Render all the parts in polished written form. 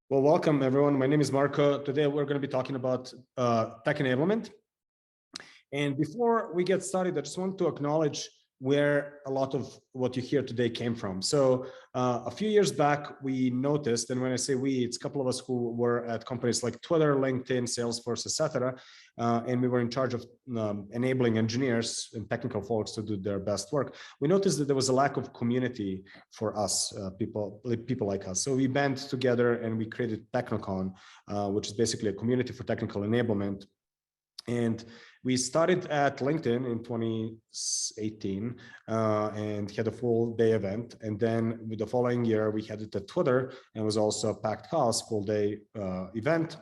Well, welcome everyone. My name is Marko. Today we're going to be talking about tech enablement. And before we get started, I just want to acknowledge where a lot of what you hear today came from. So a few years back, we noticed, and when I say we, it's a couple of us who were at companies like Twitter, LinkedIn, Salesforce, etc. And we were in charge of enabling engineers and technical folks to do their best work. We noticed that there was a lack of community for us, people like us. So we band together and we created Technocon, which is basically a community for technical enablement. And we started at LinkedIn in 2018 and had a full day event. And then with the following year, we had it at Twitter, and it was also a packed house, full day event.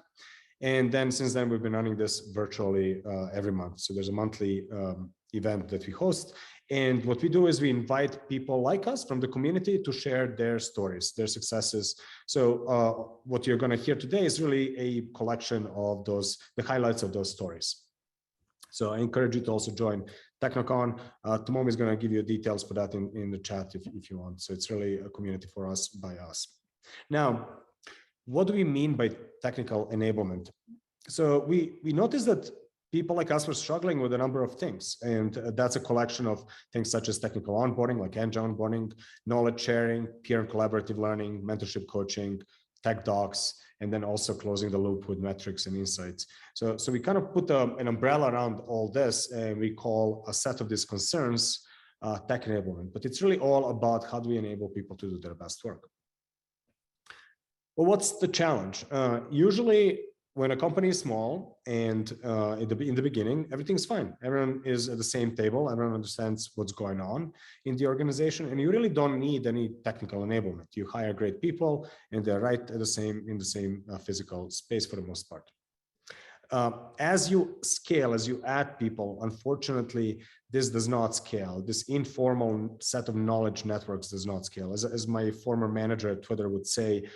And then since then, we've been running this virtually every month. So there's a monthly event that we host. And what we do is we invite people like us from the community to share their stories, their successes. So what you're going to hear today is really a collection of the highlights of those stories. So I encourage you to also join Technocon. Tomomi is going to give you details for that in the chat if you want. So it's really a community for us, by us. Now, what do we mean by technical enablement? So we noticed that people like us were struggling with a number of things. And that's a collection of things such as technical onboarding, like agile onboarding, knowledge sharing, peer and collaborative learning, mentorship coaching, tech docs, and then also closing the loop with metrics and insights. So we kind of put an umbrella around all this, and we call a set of these concerns tech enablement. But it's really all about how do we enable people to do their best work. Well, what's the challenge? Usually, when a company is small and in the beginning, everything's fine. Everyone is at the same table. Everyone understands what's going on in the organization, and you really don't need any technical enablement. You hire great people, and they're right in the same physical space for the most part. As you scale, as you add people, unfortunately, this does not scale. This informal set of knowledge networks does not scale. As my former manager at Twitter would say,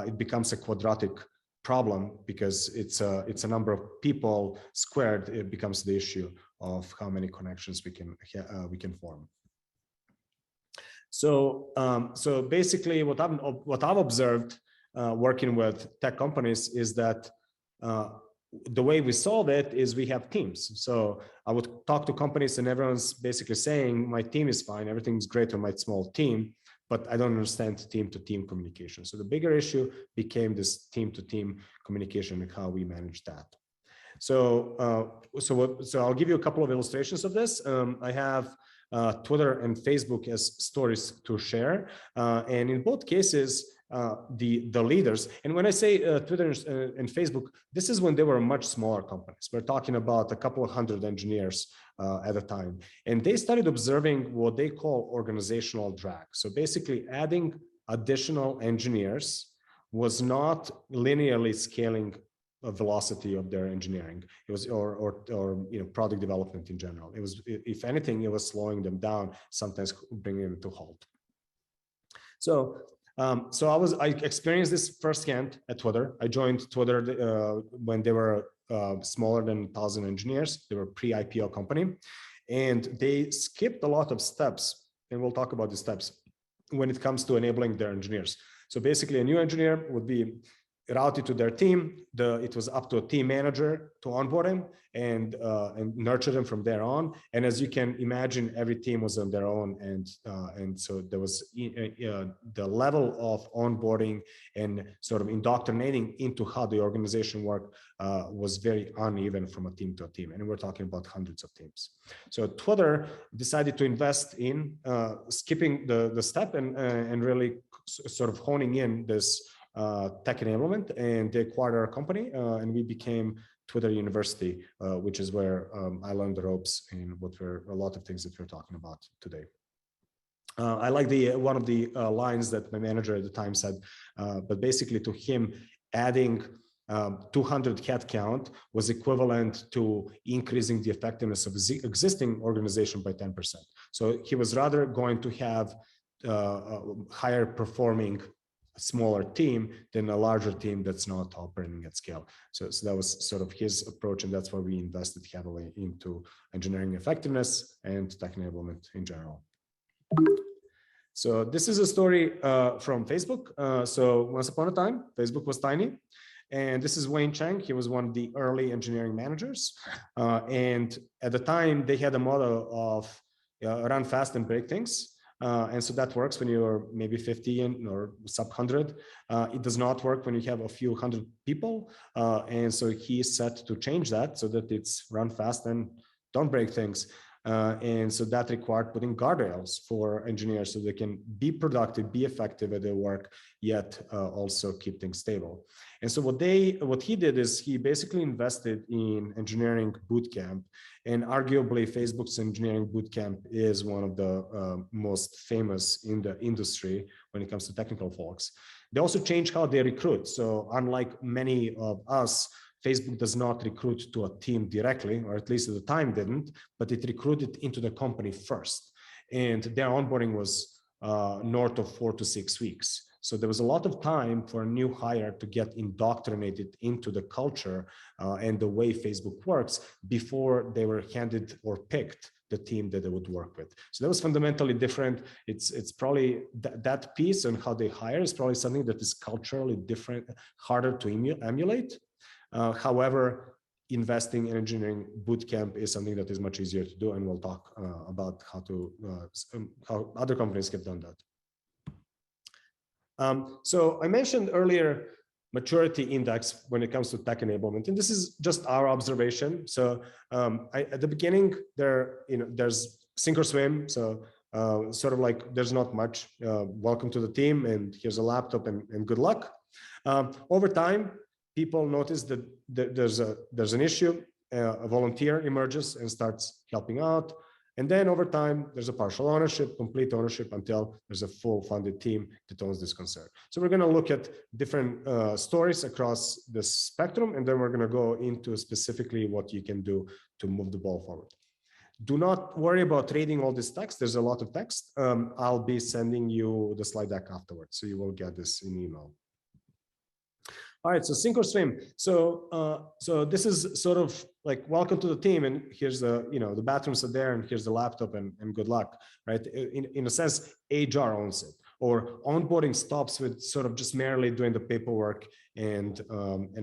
it becomes a quadratic problem because it's a number of people squared. It becomes the issue of how many connections we can form. So basically, what I've observed working with tech companies is that the way we solve it is we have teams. So I would talk to companies and everyone's basically saying, my team is fine, everything's great on my small team, but I don't understand team-to-team communication. So the bigger issue became this team-to-team communication and how we manage that. So I'll give you a couple of illustrations of this. I have Twitter and Facebook as stories to share. And in both cases, the leaders, and when I say Twitter and Facebook, this is when they were much smaller companies. We're talking about a couple of hundred engineers at a time. And they started observing what they call organizational drag. So basically adding additional engineers was not linearly scaling the velocity of their engineering. It was, or product development in general. It was, if anything, it was slowing them down, sometimes bringing them to halt. So I experienced this firsthand at Twitter. I joined Twitter when they were smaller than 1,000 engineers. They were a pre-IPO company, and they skipped a lot of steps. And we'll talk about the steps when it comes to enabling their engineers. So basically, a new engineer would be routed to their team. It was up to a team manager to onboard him and nurture them from there on. And as you can imagine, every team was on their own, and so there was the level of onboarding and sort of indoctrinating into how the organization worked was very uneven from a team to a team, and we're talking about hundreds of teams. So Twitter decided to invest in skipping the step and really sort of honing in this tech enablement, and they acquired our company, and we became Twitter University, which is where I learned the ropes in a lot of things that we're talking about today. I like one of the lines that my manager at the time said, but basically to him, adding 200 headcount was equivalent to increasing the effectiveness of the existing organization by 10%. So he was rather going to have a higher performing smaller team than a larger team that's not operating at scale. So that was sort of his approach, and that's why we invested heavily into engineering effectiveness and tech enablement in general. So this is a story from Facebook. So once upon a time, Facebook was tiny. And this is Wayne Chang. He was one of the early engineering managers. And at the time, they had a motto of run fast and break things. And so that works when you're maybe 50 or sub 100. It does not work when you have a few hundred people. And so he set to change that so that it's run fast and don't break things. And so that required putting guardrails for engineers so they can be productive, be effective at their work, yet also keep things stable. And so what he did is he basically invested in engineering bootcamp, and arguably Facebook's engineering bootcamp is one of the most famous in the industry when it comes to technical folks. They also changed how they recruit. So unlike many of us, Facebook does not recruit to a team directly, or at least at the time didn't, but it recruited into the company first. And their onboarding was north of 4 to 6 weeks. So there was a lot of time for a new hire to get indoctrinated into the culture and the way Facebook works before they were handed or picked the team that they would work with. So that was fundamentally different. It's probably that piece and how they hire is probably something that is culturally different, harder to emulate. However, investing in engineering bootcamp is something that is much easier to do, and we'll talk about how other companies have done that. So I mentioned earlier maturity index when it comes to tech enablement, and this is just our observation. So at the beginning, there's sink or swim. So sort of like there's not much. Welcome to the team, and here's a laptop, and good luck. Over time, people notice that there's an issue. A volunteer emerges and starts helping out. And then over time, there's a partial ownership, complete ownership, until there's a full funded team that owns this concern. So we're going to look at different stories across the spectrum, and then we're going to go into specifically what you can do to move the ball forward. Do not worry about reading all this text. There's a lot of text. I'll be sending you the slide deck afterwards, so you will get this in email. All right, so sink or swim. So this is sort of like welcome to the team, and here's the the bathrooms are there, and here's the laptop, and good luck, right? In a sense, HR owns it, or onboarding stops with sort of just merely doing the paperwork and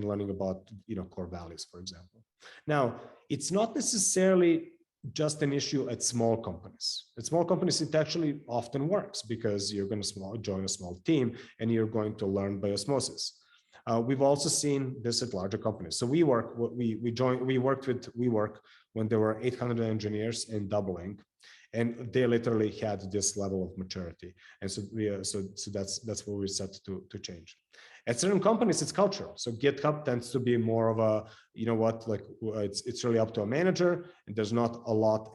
learning about core values, for example. Now, it's not necessarily just an issue at small companies. At small companies, it actually often works because you're going to join a small team, and you're going to learn by osmosis. We've also seen this at larger companies. So we worked with WeWork when there were 800 engineers and doubling, and they literally had this level of maturity. And so that's what we set to change. At certain companies, it's cultural. So GitHub tends to be more of a, it's really up to a manager, and there's not a lot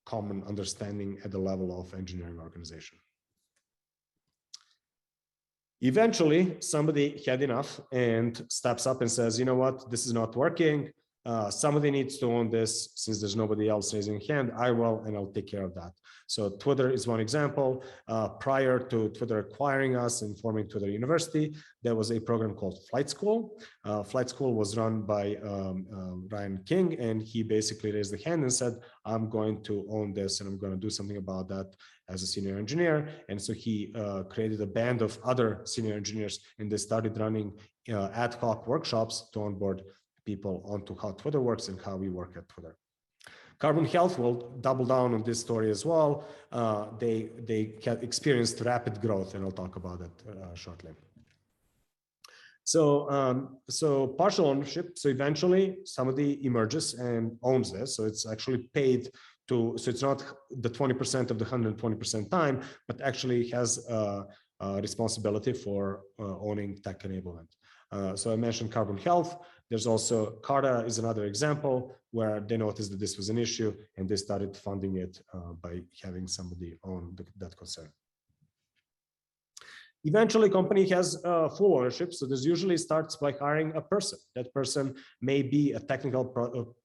common understanding at the level of engineering organization. Eventually, somebody had enough and steps up and says, you know what, this is not working. Somebody needs to own this. Since there's nobody else raising a hand, I will, and I'll take care of that. So Twitter is one example. Prior to Twitter acquiring us and forming Twitter University, there was a program called Flight School. Flight School was run by Ryan King, and he basically raised the hand and said, I'm going to own this, and I'm going to do something about that as a senior engineer. And so he created a band of other senior engineers, and they started running ad hoc workshops to onboard people onto how Twitter works and how we work at Twitter. Carbon Health will double down on this story as well. They experienced rapid growth, and I'll talk about it shortly. So partial ownership. So eventually somebody emerges and owns this. So it's actually paid to, so it's not the 20% of the 120% time, but actually has a responsibility for owning tech enablement. So I mentioned Carbon Health. There's also Carta is another example where they noticed that this was an issue, and they started funding it by having somebody own that concern. Eventually, company has full ownership. So this usually starts by hiring a person. That person may be a technical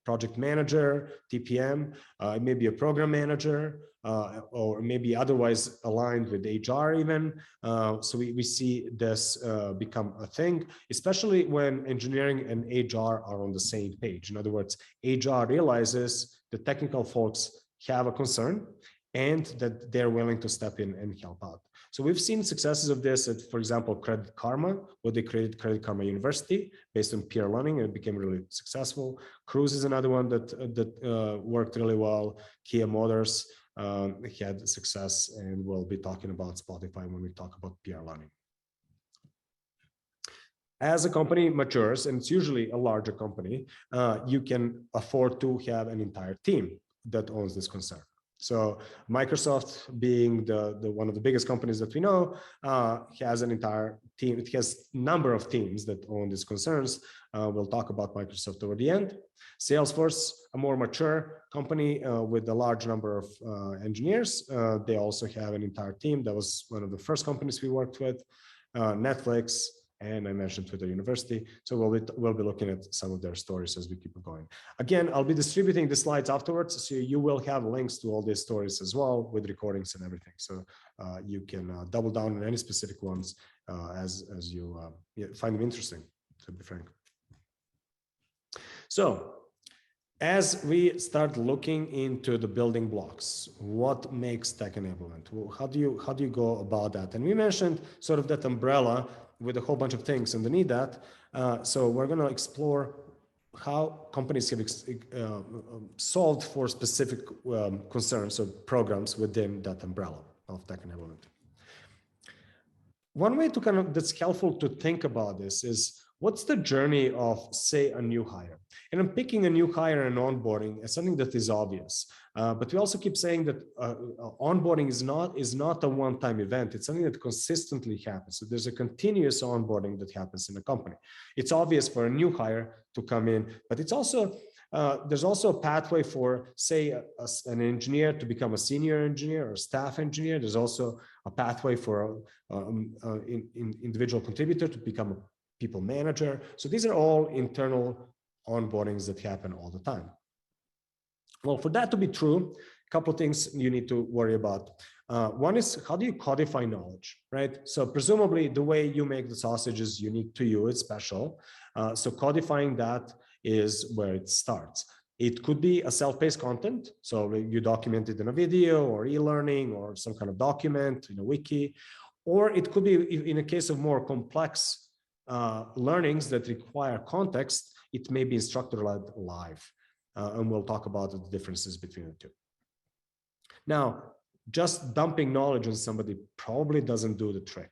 project manager, TPM, it may be a program manager, or maybe otherwise aligned with HR even. So we see this become a thing, especially when engineering and HR are on the same page. In other words, HR realizes the technical folks have a concern and that they're willing to step in and help out. So we've seen successes of this at, for example, Credit Karma, where they created Credit Karma University based on peer learning, and it became really successful. Cruise is another one that worked really well. Kia Motors had success, and we'll be talking about Spotify when we talk about peer learning. As a company matures, and it's usually a larger company, you can afford to have an entire team that owns this concern. So Microsoft, being the one of the biggest companies that we know, has an entire team. It has a number of teams that own these concerns. We'll talk about Microsoft toward the end. Salesforce, a more mature company with a large number of engineers. They also have an entire team. That was one of the first companies we worked with. Netflix, and I mentioned Twitter University. So we'll be looking at some of their stories as we keep going. Again, I'll be distributing the slides afterwards, so you will have links to all these stories as well with recordings and everything. So you can double down on any specific ones as you find them interesting, to be frank. So as we start looking into the building blocks, what makes tech enablement? How do you go about that? And we mentioned sort of that umbrella with a whole bunch of things underneath that. So we're going to explore how companies have solved for specific concerns or programs within that umbrella of tech enablement. One way to that's helpful to think about this is, what's the journey of, say, a new hire? And I'm picking a new hire and onboarding as something that is obvious. But we also keep saying that onboarding is not a one-time event. It's something that consistently happens. So there's a continuous onboarding that happens in a company. It's obvious for a new hire to come in, but it's also there's also a pathway for, say, an engineer to become a senior engineer or staff engineer. There's also a pathway for an individual contributor to become a people manager. So these are all internal onboardings that happen all the time. Well, for that to be true, a couple of things you need to worry about. One is, how do you codify knowledge, right? So presumably the way you make the sausage is unique to you, it's special. So codifying that is where it starts. It could be a self-paced content. So you document it in a video or e-learning or some kind of document in a wiki, or it could be, in a case of more complex learnings that require context, it may be instructor-led live. And we'll talk about the differences between the two. Now, just dumping knowledge on somebody probably doesn't do the trick.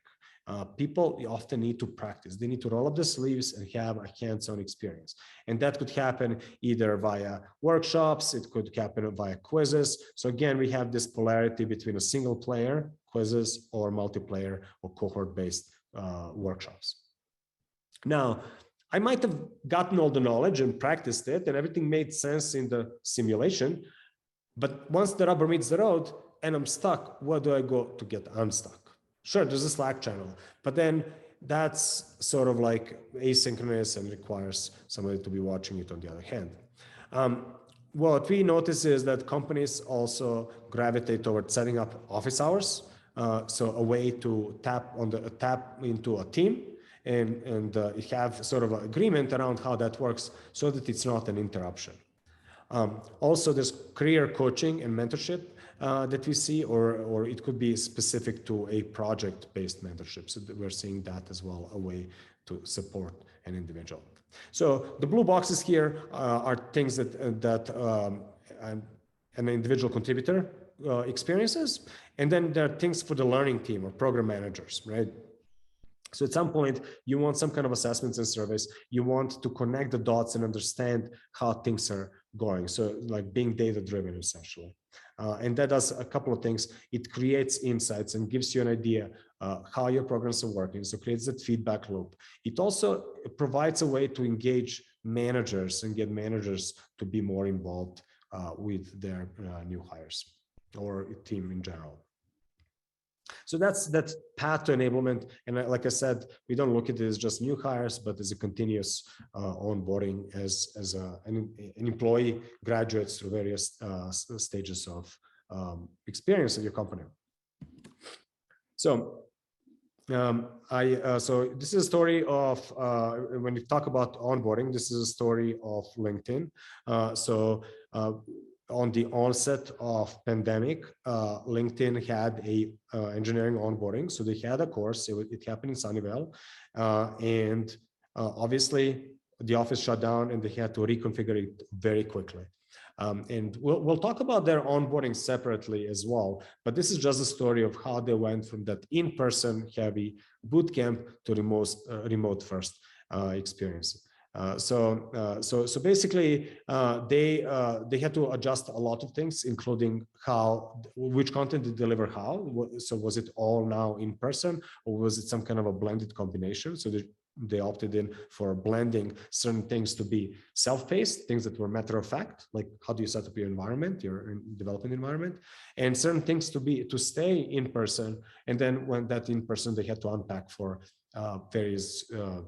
People often need to practice. They need to roll up their sleeves and have a hands-on experience. And that could happen either via workshops, it could happen via quizzes. So again, we have this polarity between a single player quizzes or multiplayer or cohort-based workshops. Now, I might have gotten all the knowledge and practiced it and everything made sense in the simulation, but once the rubber meets the road and I'm stuck, where do I go to get unstuck? Sure, there's a Slack channel, but then that's sort of like asynchronous and requires somebody to be watching it on the other hand. What we notice is that companies also gravitate toward setting up office hours. So a way to tap into a team and have sort of an agreement around how that works so that it's not an interruption. Also, there's career coaching and mentorship that we see, or it could be specific to a project-based mentorship. So we're seeing that as well, a way to support an individual. So the blue boxes here are things that an individual contributor experiences, and then there are things for the learning team or program managers, right? So at some point, you want some kind of assessments and surveys. You want to connect the dots and understand how things are going. So like being data-driven, essentially. And that does a couple of things. It creates insights and gives you an idea how your programs are working. So it creates that feedback loop. It also provides a way to engage managers and get managers to be more involved with their new hires or team in general. So that's that path to enablement. And like I said, we don't look at it as just new hires, but as a continuous onboarding as an employee graduates through various stages of experience of your company. So so this is a story of, when you talk about onboarding, this is a story of LinkedIn. on the onset of pandemic, LinkedIn had a engineering onboarding. So they had a course. It happened in Sunnyvale, and obviously the office shut down, and they had to reconfigure it very quickly. And we'll talk about their onboarding separately as well. But this is just a story of how they went from that in-person heavy boot camp to remote first experience. So basically, they had to adjust a lot of things, including which content to deliver how. So was it all now in person, or was it some kind of a blended combination? So they opted in for blending certain things to be self-paced, things that were matter of fact, like how do you set up your environment, your development environment, and certain things to stay in person. And then when that in person, they had to unpack for various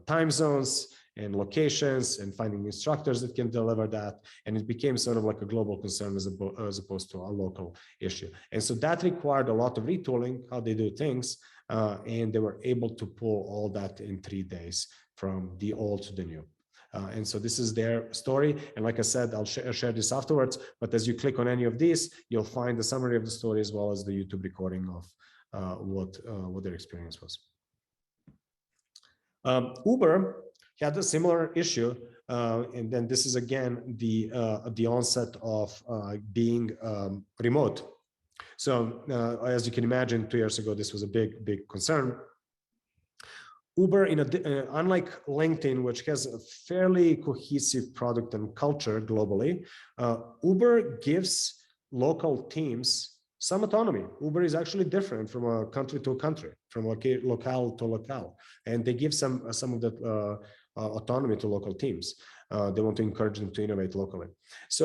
time zones and locations and finding instructors that can deliver that. And it became sort of like a global concern as opposed to a local issue. And so that required a lot of retooling, how they do things. And they were able to pull all that in 3 days from the old to the new. And so this is their story. And like I said, I'll share this afterwards. But as you click on any of these, you'll find the summary of the story as well as the YouTube recording of what their experience was. Uber had a similar issue, and then this is again the onset of being remote. So as you can imagine, 2 years ago, this was a big concern. Uber, unlike LinkedIn, which has a fairly cohesive product and culture globally, Uber gives local teams some autonomy. Uber is actually different from a country to country, from locale to locale, and they give some of that autonomy to local teams. They want to encourage them to innovate locally. So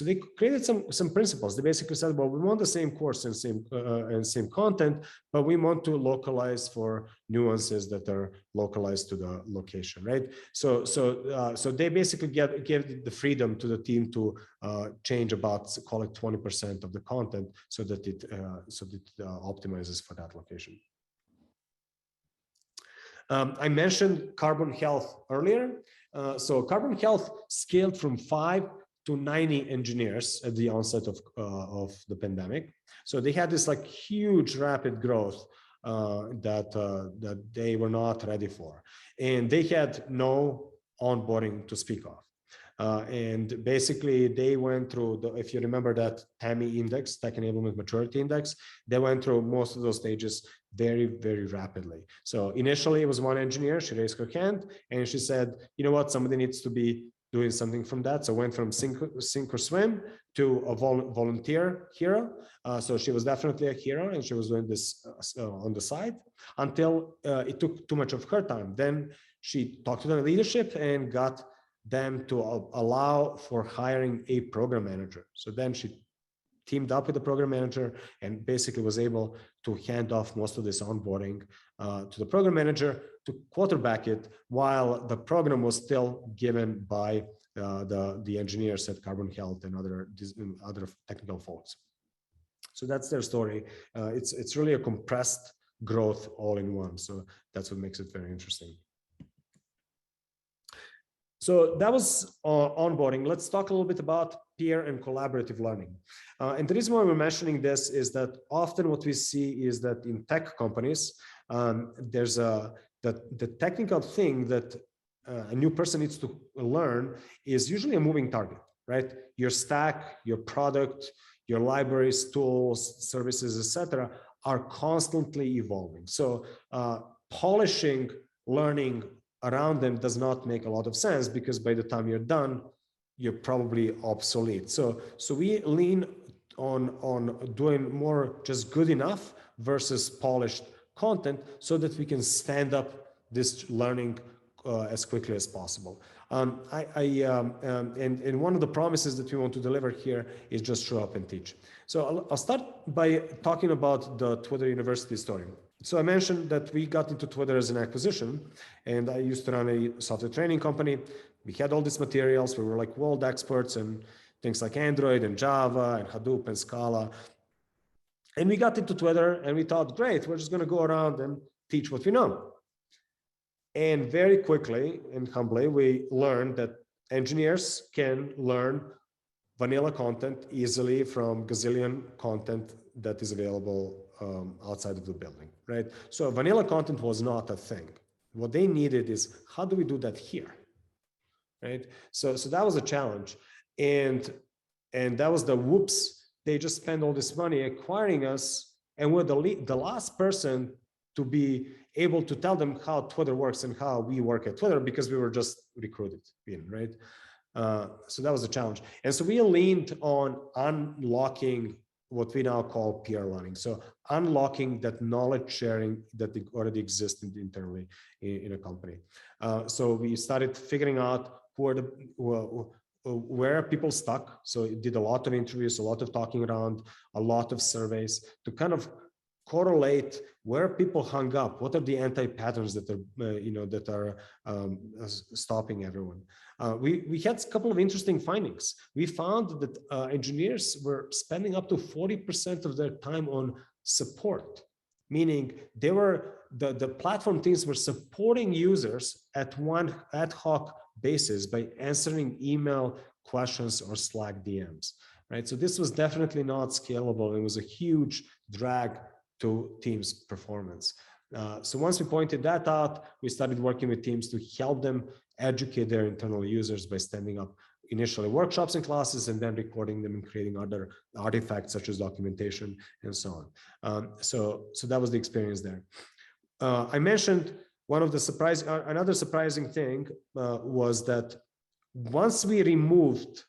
they created some principles. They basically said, well, we want the same course and same content, but we want to localize for nuances that are localized to the location, right? So they basically gave the freedom to the team to change about, call it 20% of the content so that it optimizes for that location. I mentioned Carbon Health earlier. So Carbon Health scaled from 5 to 90 engineers at the onset of the pandemic. So they had this like huge rapid growth that they were not ready for. And they had no onboarding to speak of. And basically they went through, if you remember that TAMI index, Tech Enablement Maturity Index, they went through most of those stages very rapidly. So initially it was one engineer, she raised her hand and she said, you know what, somebody needs to be doing something from that. So went from sink or swim to a volunteer hero. So she was definitely a hero and she was doing this on the side until it took too much of her time. Then she talked to the leadership and got them to allow for hiring a program manager. So then she teamed up with the program manager and basically was able to hand off most of this onboarding to the program manager to quarterback it while the program was still given by the engineers at Carbon Health and other technical folks. So that's their story. It's really a compressed growth all in one. So that's what makes it very interesting. So that was onboarding. Let's talk a little bit about peer and collaborative learning. And the reason why we're mentioning this is that often what we see is that in tech companies, there's the technical thing that a new person needs to learn is usually a moving target, right? Your stack, your product, your libraries, tools, services, etc., are constantly evolving. So polishing learning around them does not make a lot of sense because by the time you're done, you're probably obsolete. So we lean on doing more just good enough versus polished content so that we can stand up this learning as quickly as possible. And one of the promises that we want to deliver here is just show up and teach. So I'll start by talking about the Twitter University story. So I mentioned that we got into Twitter as an acquisition, and I used to run a software training company. We had all these materials. We were like world experts in things like Android and Java and Hadoop and Scala. And we got into Twitter and we thought, great, we're just going to go around and teach what we know. And very quickly and humbly, we learned that engineers can learn vanilla content easily from gazillion content that is available outside of the building, right? So vanilla content was not a thing. What they needed is, how do we do that here, right? So that was a challenge, and that was the whoops. They just spent all this money acquiring us, and we're the last person to be able to tell them how Twitter works and how we work at Twitter, because we were just recruited in, right? So that was a challenge. And so we leaned on unlocking what we now call peer learning. So unlocking that knowledge sharing that already exists internally in a company. So we started figuring out where are people stuck. So it did a lot of interviews, a lot of talking around, a lot of surveys to kind of correlate where people hung up. What are the anti-patterns that are stopping everyone? We had a couple of interesting findings. We found that engineers were spending up to 40% of their time on support, meaning they were the platform teams were supporting users at one ad hoc basis by answering email questions or Slack DMs, right? So this was definitely not scalable. It was a huge drag to teams' performance. So once we pointed that out, we started working with teams to help them educate their internal users by standing up initially workshops and classes, and then recording them and creating other artifacts such as documentation and so on. So that was the experience there. I mentioned another surprising thing was that once we removed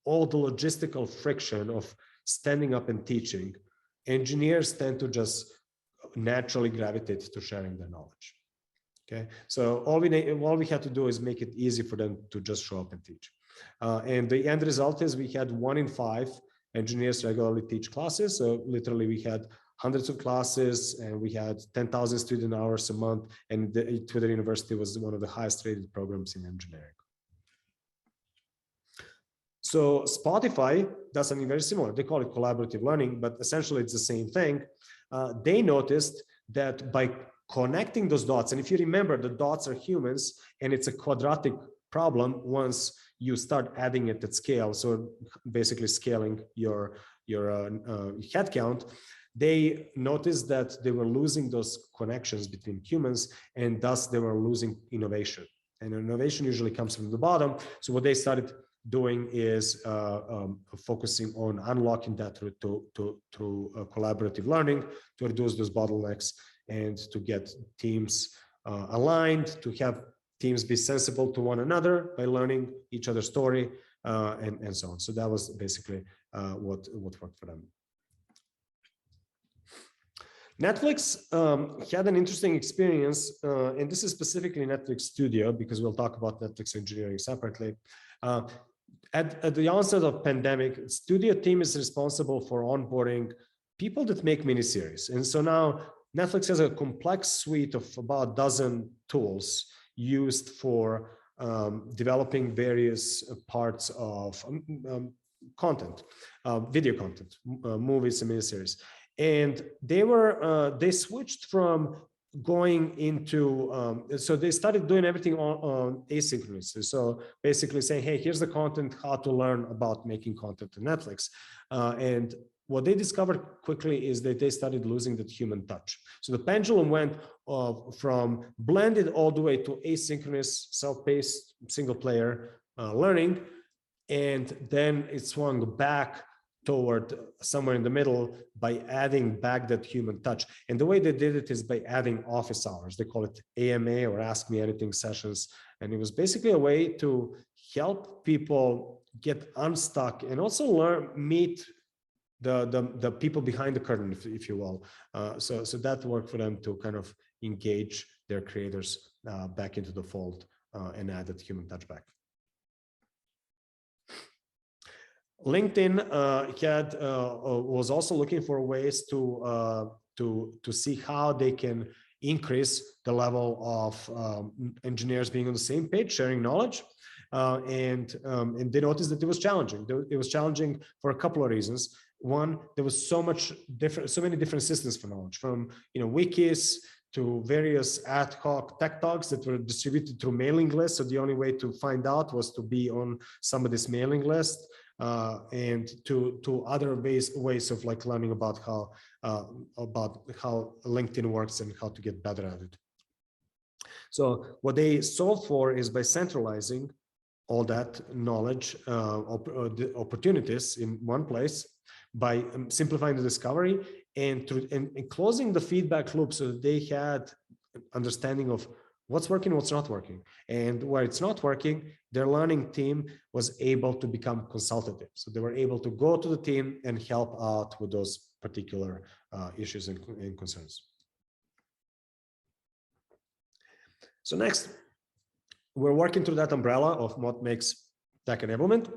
all the logistical friction of standing up and teaching, engineers tend to just naturally gravitate to sharing their knowledge. Okay, so all we had to do is make it easy for them to just show up and teach. And the end result is we had 1 in 5 engineers regularly teach classes. So literally we had hundreds of classes, and we had 10,000 student hours a month. And the Twitter University was one of the highest rated programs in engineering. So Spotify does something very similar. They call it collaborative learning, but essentially it's the same thing. They noticed that by connecting those dots, and if you remember, the dots are humans, and it's a quadratic problem once you start adding it at scale. So basically scaling your head count. They noticed that they were losing those connections between humans, and thus they were losing innovation. And innovation usually comes from the bottom. So what they started doing is focusing on unlocking that through collaborative learning to reduce those bottlenecks and to get teams aligned, to have teams be sensible to one another by learning each other's story and so on. So that was basically what worked for them. Netflix had an interesting experience, and this is specifically Netflix Studio, because we'll talk about Netflix engineering separately. At the onset of pandemic, Studio team is responsible for onboarding people that make miniseries. And so now Netflix has a complex suite of about a dozen tools used for developing various parts of content, video content, movies and miniseries. And they switched from going into, so they started doing everything on asynchronously. So basically saying, hey, here's the content, how to learn about making content on Netflix. And what they discovered quickly is that they started losing that human touch. So the pendulum went from blended all the way to asynchronous, self-paced, single player learning. And then it swung back toward somewhere in the middle by adding back that human touch. And the way they did it is by adding office hours. They call it AMA, or Ask Me Anything sessions. And it was basically a way to help people get unstuck and also meet the people behind the curtain, if you will. So that worked for them to kind of engage their creators back into the fold and add that human touch back. LinkedIn was also looking for ways to see how they can increase the level of engineers being on the same page, sharing knowledge, and they noticed that it was challenging. It was challenging for a couple of reasons. One, there was so many different systems for knowledge, from wikis to various ad hoc tech talks that were distributed through mailing lists. So the only way to find out was to be on somebody's mailing list. and to other ways of like learning about how LinkedIn works and how to get better at it. So what they solve for is by centralizing all that knowledge, the opportunities in one place, by simplifying the discovery and closing the feedback loop, so that they had understanding of what's working, what's not working, and where it's not working, their learning team was able to become consultative. So they were able to go to the team and help out with those particular issues and concerns. So next, we're working through that umbrella of what makes tech enablement.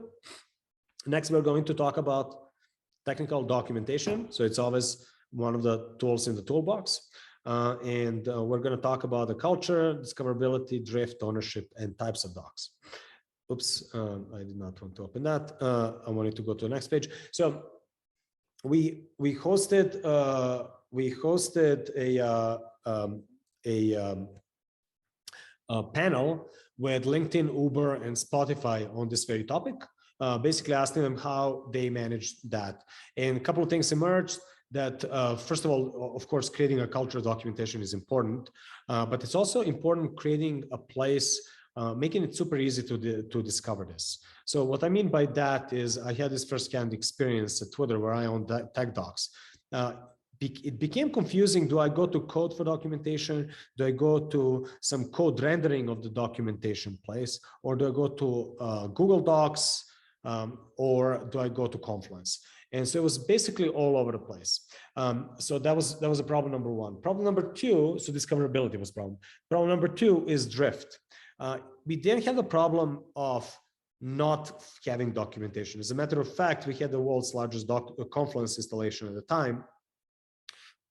Next, we're going to talk about technical documentation. So it's always one of the tools in the toolbox. And we're going to talk about the culture, discoverability, drift, ownership, and types of docs. Oops, I did not want to open that. I wanted to go to the next page. So we hosted a panel with LinkedIn, Uber, and Spotify on this very topic, basically asking them how they managed that. And a couple of things emerged. That first of all, of course, creating a cultural documentation is important, but it's also important creating a place, making it super easy to discover this. So what I mean by that is I had this firsthand experience at Twitter where I own tech docs. It became confusing. Do I go to code for documentation? Do I go to some code rendering of the documentation place? Or do I go to Google Docs? Or do I go to Confluence? And so it was basically all over the place. So that was a problem number one. Problem number two, so discoverability was problem. Problem number two is drift. We didn't have the problem of not having documentation. As a matter of fact, we had the world's largest Confluence installation at the time.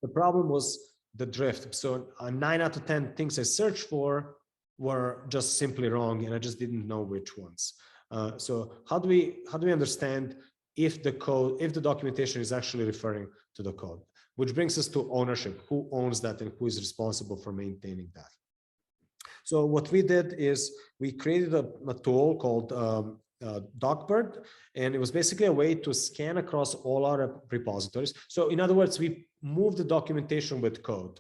The problem was the drift. So 9 out of 10 things I searched for were just simply wrong, and I just didn't know which ones. So how do we understand if the documentation is actually referring to the code? Which brings us to ownership. Who owns that and who is responsible for maintaining that? So what we did is we created a tool called DocBird, and it was basically a way to scan across all our repositories. So in other words, we moved the documentation with code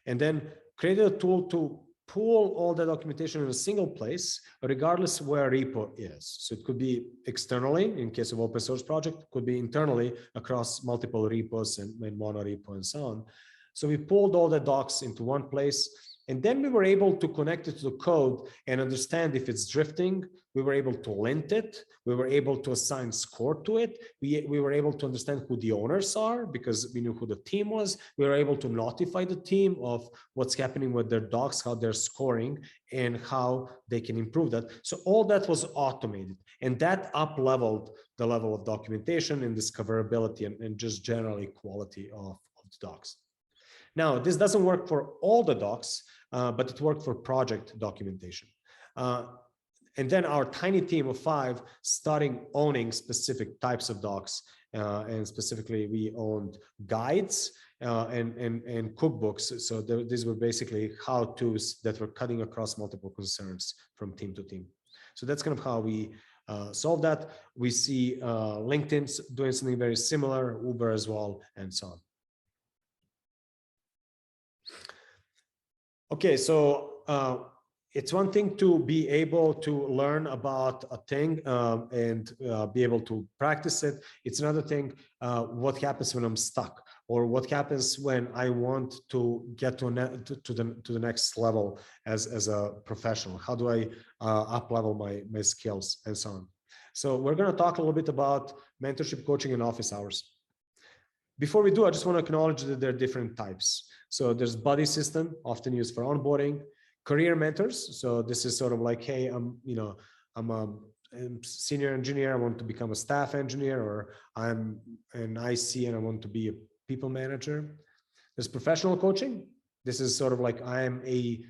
and then created a tool to pull all the documentation in a single place, regardless where repo is. So it could be externally, in case of open source project, could be internally across multiple repos and monorepo and so on. So we pulled all the docs into one place, and then we were able to connect it to the code and understand if it's drifting. We were able to lint it. We were able to assign score to it. We were able to understand who the owners are because we knew who the team was. We were able to notify the team of what's happening with their docs, how they're scoring, and how they can improve that. So all that was automated, and that up-leveled the level of documentation and discoverability and just generally quality of the docs. Now, this doesn't work for all the docs, but it worked for project documentation. And then our tiny team of 5 starting owning specific types of docs, and specifically we owned guides and cookbooks. So these were basically how-tos that were cutting across multiple concerns from team to team. So that's kind of how we solve that. We see LinkedIn doing something very similar, Uber as well, and so on. Okay, so it's one thing to be able to learn about a thing and be able to practice it. It's another thing what happens when I'm stuck, or what happens when I want to get to the next level as a professional. How do I up level my skills and so on? So we're going to talk a little bit about mentorship, coaching, and office hours. Before we do, I just want to acknowledge that there are different types. So there's buddy system, often used for onboarding, career mentors. So this is sort of like, hey, I'm a senior engineer, I want to become a staff engineer, or I'm an IC and I want to be a people manager. There's professional coaching. This is sort of like I'm a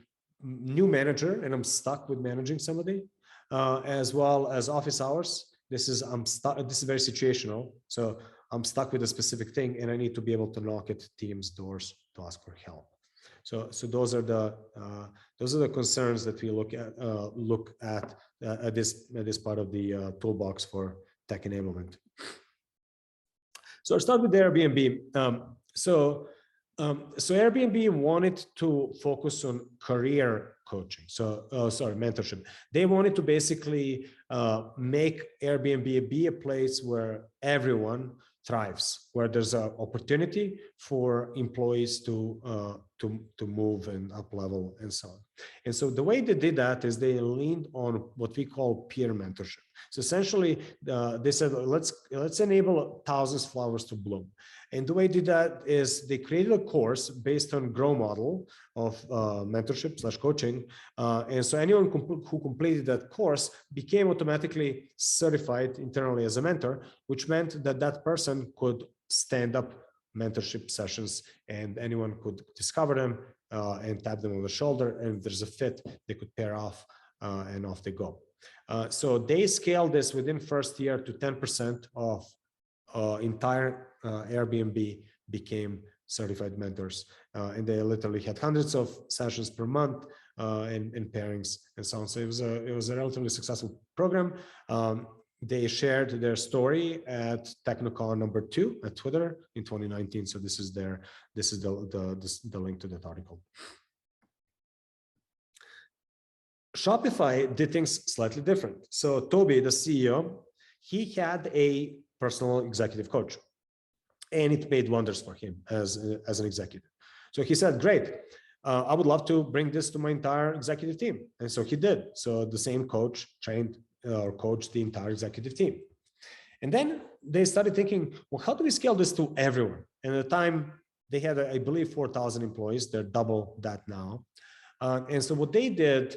new manager and I'm stuck with managing somebody, as well as office hours. This is very situational. So I'm stuck with a specific thing and I need to be able to knock at teams' doors to ask for help. So those are the concerns that we look at this part of the toolbox for tech enablement. So I'll start with Airbnb. So Airbnb wanted to focus on career coaching. Mentorship. They wanted to basically make Airbnb be a place where everyone thrives, where there's an opportunity for employees to move and up level and so on. And so the way they did that is they leaned on what we call peer mentorship. So essentially, they said, let's enable thousands of flowers to bloom. And the way they did that is they created a course based on GROW model of mentorship/coaching. And so anyone who completed that course became automatically certified internally as a mentor, which meant that that person could stand up mentorship sessions and anyone could discover them and tap them on the shoulder. And if there's a fit, they could pair off and off they go. So they scaled this within first year to 10% of entire Airbnb became certified mentors. And they literally had hundreds of sessions per month and pairings and so on. So it was a relatively successful program. They shared their story at Technocon #2 at Twitter in 2019. So this is the link to that article. Shopify did things slightly different. So Toby, the CEO, he had a personal executive coach, and it made wonders for him as an executive. So he said, great, I would love to bring this to my entire executive team. And so he did. So the same coach trained or coached the entire executive team. And then they started thinking, well, how do we scale this to everyone? And at the time, they had, I believe, 4,000 employees. They're double that now. And so what they did,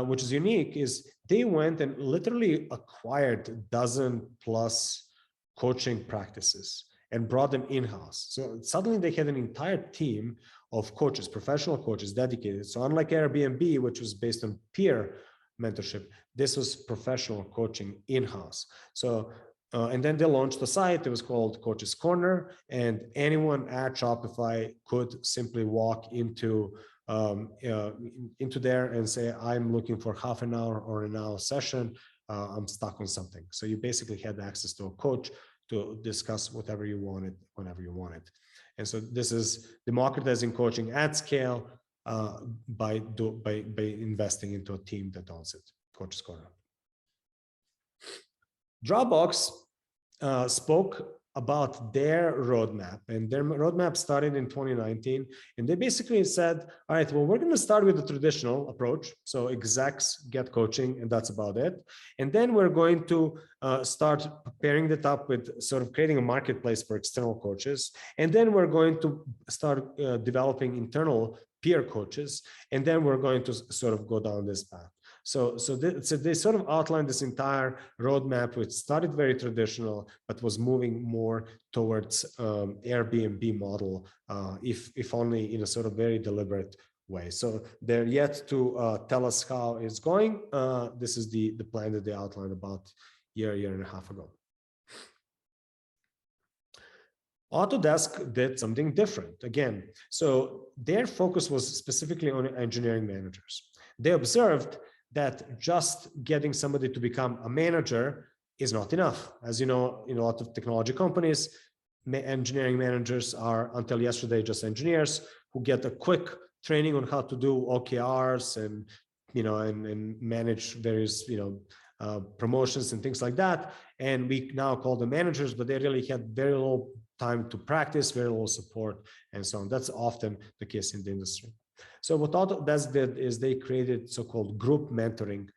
which is unique, is they went and literally acquired a dozen plus coaching practices and brought them in-house. So suddenly they had an entire team of coaches, professional coaches dedicated. So unlike Airbnb, which was based on peer mentorship, this was professional coaching in-house. So, and then they launched the site. It was called Coach's Corner, and anyone at Shopify could simply walk into there and say, I'm looking for half an hour or an hour session. I'm stuck on something. So you basically had access to a coach to discuss whatever you wanted, whenever you wanted. And so this is democratizing coaching at scale by investing into a team that owns it, Coach's Corner. Dropbox spoke about their roadmap, and their roadmap started in 2019. And they basically said, all right, well, we're going to start with the traditional approach. So execs get coaching, and that's about it. And then we're going to start pairing that up with sort of creating a marketplace for external coaches. And then we're going to start developing internal peer coaches. And then we're going to sort of go down this path. So they sort of outlined this entire roadmap, which started very traditional, but was moving more towards Airbnb model, if only in a sort of very deliberate way. So they're yet to tell us how it's going. This is the plan that they outlined about year and a half ago. Autodesk did something different again. So their focus was specifically on engineering managers. They observed that just getting somebody to become a manager is not enough. As you know, in a lot of technology companies, engineering managers are, until yesterday, just engineers who get a quick training on how to do OKRs and, and manage various, promotions and things like that. And we now call them managers, but they really had very little time to practice, very little support, and so on. That's often the case in the industry. So what Autodesk did is they created so-called group mentoring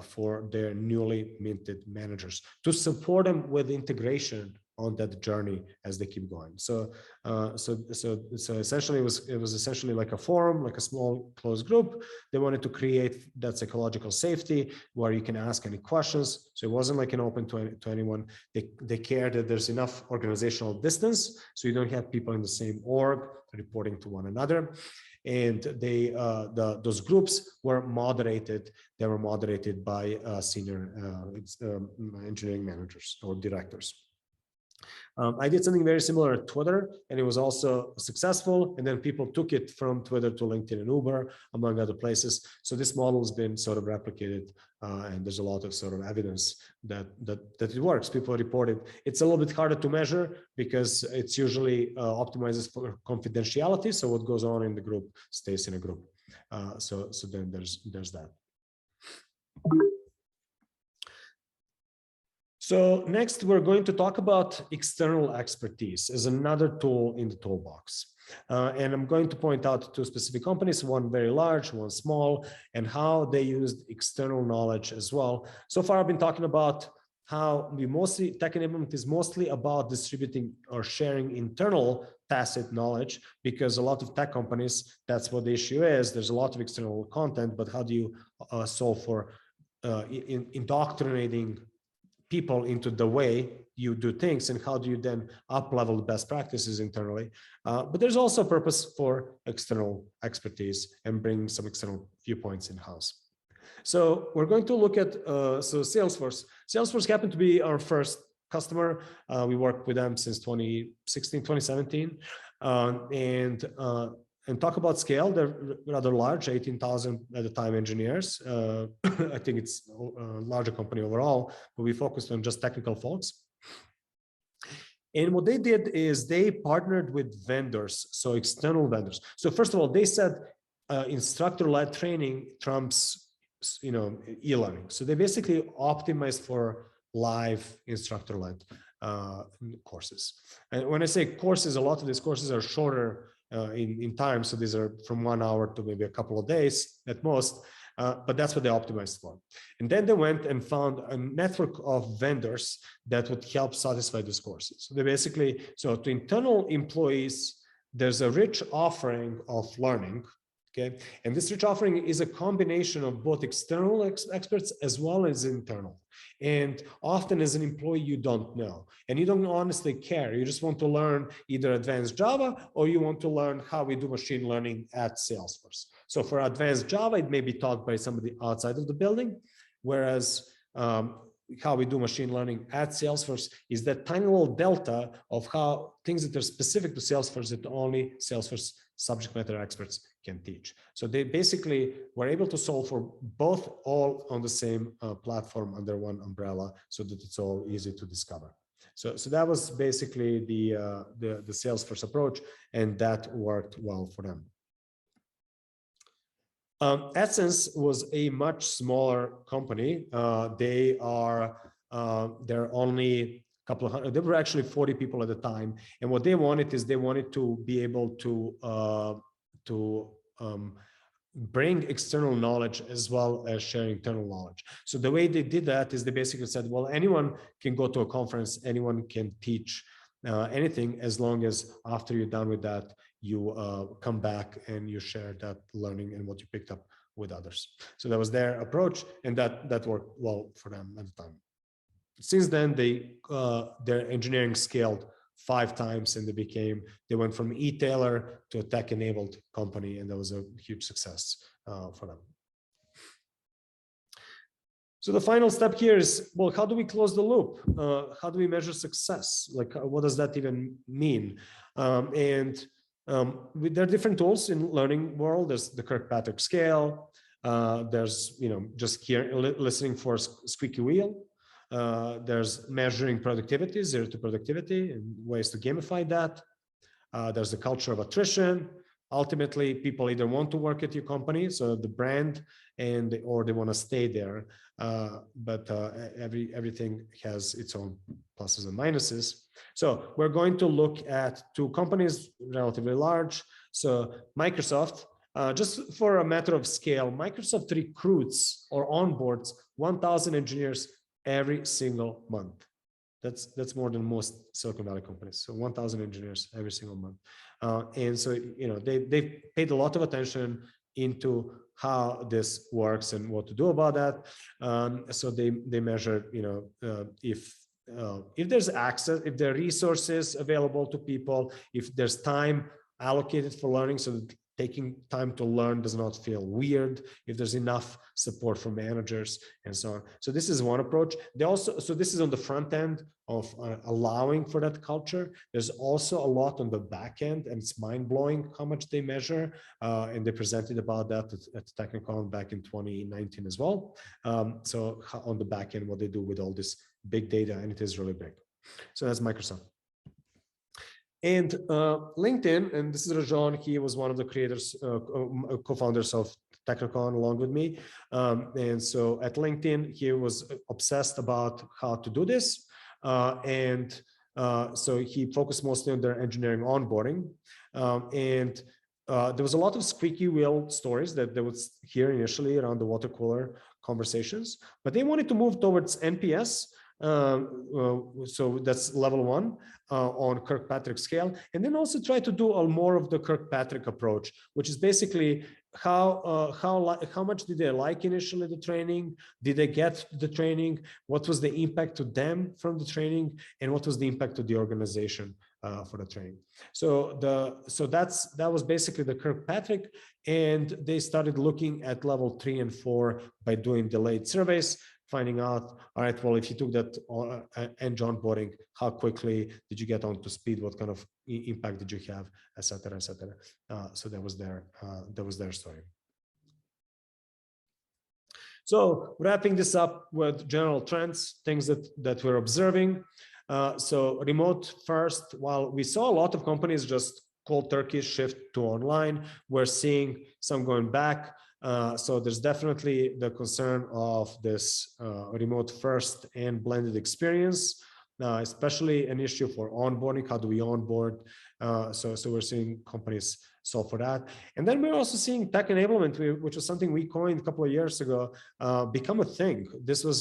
for their newly minted managers to support them with integration on that journey as they keep going. So essentially it was essentially like a forum, like a small closed group. They wanted to create that psychological safety where you can ask any questions. So it wasn't like an open to anyone. They care that there's enough organizational distance so you don't have people in the same org reporting to one another. And those groups were moderated. They were moderated by senior engineering managers or directors. I did something very similar at Twitter, and it was also successful. And then people took it from Twitter to LinkedIn and Uber, among other places. So this model has been sort of replicated, and there's a lot of sort of evidence that it works. People report it. It's a little bit harder to measure because it's usually optimizes for confidentiality. So what goes on in the group stays in a group. So then there's that. So next, we're going to talk about external expertise as another tool in the toolbox. And I'm going to point out two specific companies, one very large, one small, and how they used external knowledge as well. So far, I've been talking about how tech enablement is mostly about distributing or sharing internal tacit knowledge, because a lot of tech companies, that's what the issue is. There's a lot of external content, but how do you solve for indoctrinating people into the way you do things, and how do you then up-level the best practices internally? But there's also a purpose for external expertise and bringing some external viewpoints in-house. So we're going to look at Salesforce. Salesforce happened to be our first customer. We worked with them since 2016, 2017, and talk about scale. They're rather large, 18,000 at the time engineers. I think it's a larger company overall, but we focused on just technical folks. And what they did is they partnered with vendors, so external vendors. So first of all, they said instructor-led training trumps, e-learning. So they basically optimized for live instructor-led courses. And when I say courses, a lot of these courses are shorter in time. So these are from 1 hour to maybe a couple of days at most, but that's what they optimized for. And then they went and found a network of vendors that would help satisfy these courses. So they basically, so to internal employees, there's a rich offering of learning. Okay, and this rich offering is a combination of both external experts as well as internal. And often as an employee, you don't know, and you don't honestly care. You just want to learn either advanced Java, or you want to learn how we do machine learning at Salesforce. So for advanced Java, it may be taught by somebody outside of the building, whereas how we do machine learning at Salesforce is that tiny little delta of how things that are specific to Salesforce that only Salesforce subject matter experts can teach. So they basically were able to solve for both, all on the same platform under one umbrella, so that it's all easy to discover. So that was basically the Salesforce approach, and that worked well for them. Essence was a much smaller company. They're only a couple of hundred. There were actually 40 people at the time, and what they wanted is they wanted to be able to bring external knowledge as well as share internal knowledge. So the way they did that is they basically said, well, anyone can go to a conference, anyone can teach anything, as long as after you're done with that, you come back and you share that learning and what you picked up with others. So that was their approach, and that worked well for them at the time. Since then, their engineering scaled 5 times, and they went from e-tailer to a tech-enabled company, and that was a huge success for them. So the final step here is, well, how do we close the loop? How do we measure success? Like, what does that even mean? There are different tools in learning world. There's the Kirkpatrick scale. There's, just here listening for squeaky wheel. There's measuring productivity, 0 to productivity, and ways to gamify that. There's the culture of attrition. Ultimately, people either want to work at your company, so the brand, or they want to stay there. But everything has its own pluses and minuses. So we're going to look at 2 companies, relatively large. So Microsoft, just for a matter of scale, Microsoft recruits or onboards 1,000 engineers every single month. That's more than most Silicon Valley companies. So 1,000 engineers every single month. And so, they've paid a lot of attention into how this works and what to do about that. So they measure, if there's access, if there are resources available to people, if there's time allocated for learning. So taking time to learn does not feel weird, if there's enough support from managers and so on. So this is one approach. They also, so this is on the front end of allowing for that culture. There's also a lot on the back end, and it's mind-blowing how much they measure. And they presented about that at Technicon back in 2019 as well. So on the back end, what they do with all this big data, and it is really big. So that's Microsoft. And LinkedIn, and this is Rajon, he was one of the creators, co-founders of Technicon along with me. And so at LinkedIn, he was obsessed about how to do this. So he focused mostly on their engineering onboarding. There was a lot of squeaky wheel stories that they would hear initially around the water cooler conversations, but they wanted to move towards NPS. So that's level 1 on Kirkpatrick scale, and then also try to do more of the Kirkpatrick approach, which is basically how much did they like initially the training, did they get the training, what was the impact to them from the training, and what was the impact to the organization for the training. So that was basically the Kirkpatrick, and they started looking at level 3 and 4 by doing delayed surveys, finding out, all right, well, if you took that edge onboarding, how quickly did you get onto speed? What kind of impact did you have, et cetera, et cetera. So that was their story. So wrapping this up with general trends, things that we're observing. So remote first, while we saw a lot of companies just cold turkey shift to online, we're seeing some going back. So there's definitely the concern of this remote first and blended experience, especially an issue for onboarding. How do we onboard? So we're seeing companies solve for that. And then we're also seeing tech enablement, which was something we coined a couple of years ago, become a thing. This was,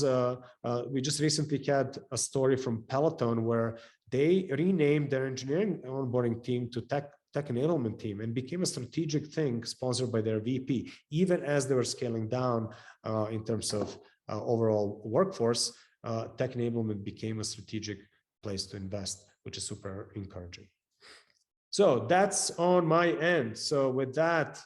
we just recently had a story from Peloton where they renamed their engineering onboarding team to tech enablement team, and became a strategic thing sponsored by their VP. Even as they were scaling down in terms of overall workforce, tech enablement became a strategic place to invest, which is super encouraging. So that's on my end. So with that,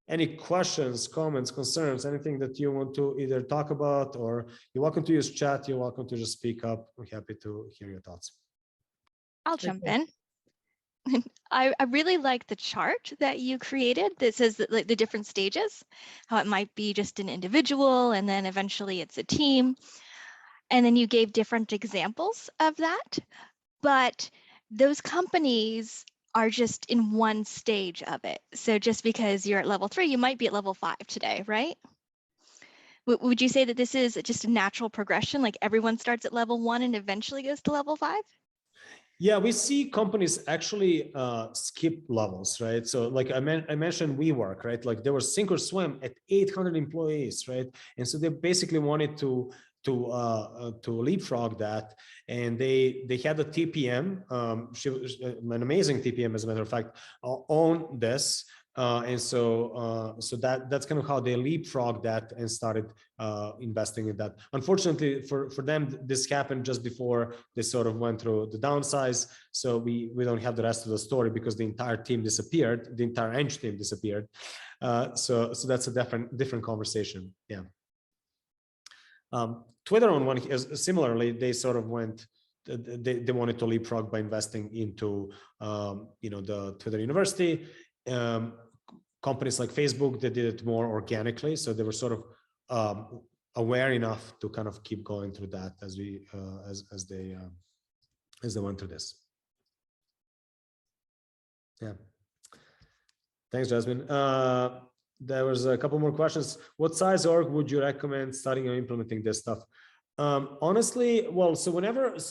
any questions, comments, concerns, anything that you want to either talk about, or you're welcome to use chat, you're welcome to just speak up. I'm happy to hear your thoughts. I'll jump in. I really like the chart that you created that says that, like, the different stages, how it might be just an individual and then eventually it's a team. And then you gave different examples of that. But those companies are just in one stage of it. So just because you're at level 3, you might be at level 5 today, right? Would you say that this is just a natural progression? Like everyone starts at level 1 and eventually goes to level 5? Yeah, we see companies actually skip levels, right? So like I mentioned WeWork, right? Like there was sink or swim at 800 employees, right? And so they basically wanted to leapfrog that, and they had a TPM. She was an amazing TPM, as a matter of fact, on this. And so that's kind of how they leapfrogged that and started investing in that. Unfortunately for them, this happened just before they sort of went through the downsize. So we don't have the rest of the story because the entire team disappeared, the entire Eng team disappeared. So that's a different conversation. Yeah. Twitter on one, similarly, they sort of went. They wanted to leapfrog by investing into the Twitter University. Companies like Facebook, they did it more organically, so they were sort of aware enough to kind of keep going through that as they went through this. Yeah, thanks, Jasmine. There was a couple more questions. What size org would you recommend starting or implementing this stuff? Honestly, well, so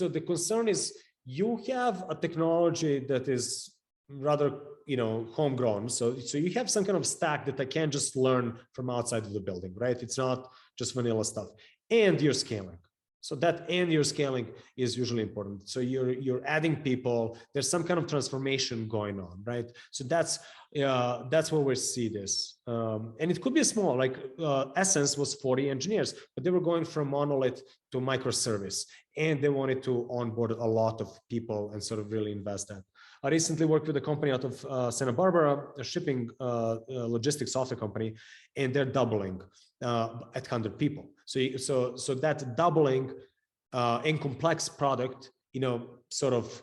the concern is you have a technology that is rather homegrown, so you have some kind of stack that I can't just learn from outside of the building, right? It's not just vanilla stuff, and you're scaling. So that and you're scaling is usually important. So you're adding people. There's some kind of transformation going on, right? So that's where we see this, and it could be small. Like Essence was 40 engineers, but they were going from monolith to microservice, and they wanted to onboard a lot of people and sort of really invest that. I recently worked with a company out of Santa Barbara, a shipping logistics software company, and they're doubling at 100 people. So that doubling in complex product, sort of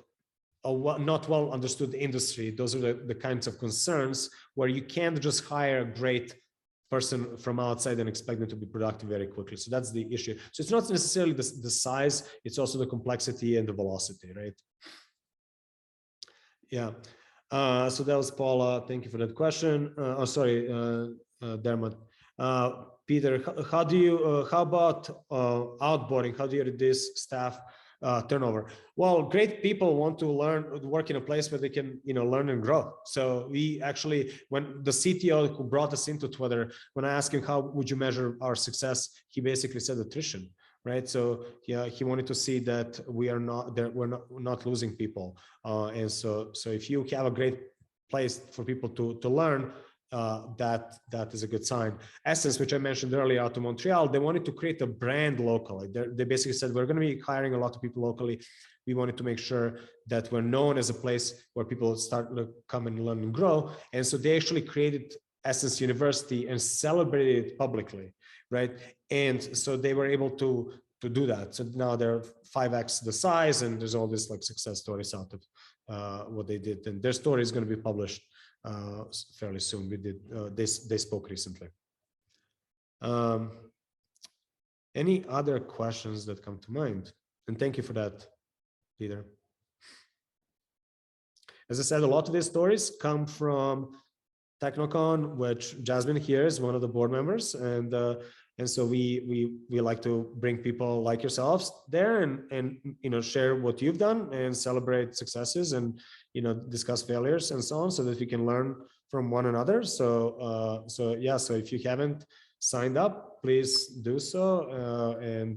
a not well understood industry. Those are the kinds of concerns where you can't just hire a great person from outside and expect them to be productive very quickly. So that's the issue. So it's not necessarily the size, it's also the complexity and the velocity, right? Yeah. So that was Paula. Thank you for that question. Dermot. Peter, how about outboarding? How do you reduce staff turnover? Well, great people want to work in a place where they can, learn and grow. So we actually, when the CTO who brought us into Twitter, when I asked him how would you measure our success, he basically said attrition, right? So yeah, he wanted to see that we're not losing people, and so if you have a great place for people to learn, that is a good sign. Essence, which I mentioned earlier, out of Montreal, they wanted to create a brand locally. They basically said, we're going to be hiring a lot of people locally. We wanted to make sure that we're known as a place where people start to come and learn and grow. And so they actually created Essence University and celebrated it publicly, right? And so they were able to do that. So now they're 5x the size, and there's all this like success stories out of what they did. And their story is going to be published fairly soon. We did they spoke recently. Any other questions that come to mind? And thank you for that, Peter. As I said, a lot of these stories come from TechnoCon, which Jasmine here is one of the board members, and so we like to bring people like yourselves there and share what you've done and celebrate successes and discuss failures and so on, so that we can learn from one another. So yeah, so if you haven't signed up, please do so, and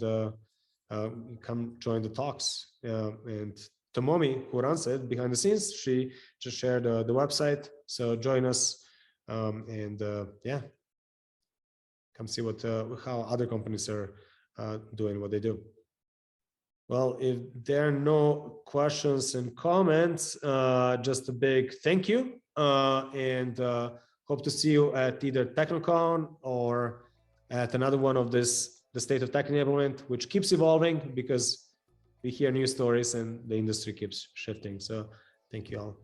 come join the talks. And Tomomi, who runs it behind the scenes, she just shared the website, so join us, and yeah, come see how other companies are doing what they do. Well, if there are no questions and comments, just a big thank you, and hope to see you at either TechnoCon or at another one of the State of Tech Enablement, which keeps evolving because we hear new stories and the industry keeps shifting. So thank you all.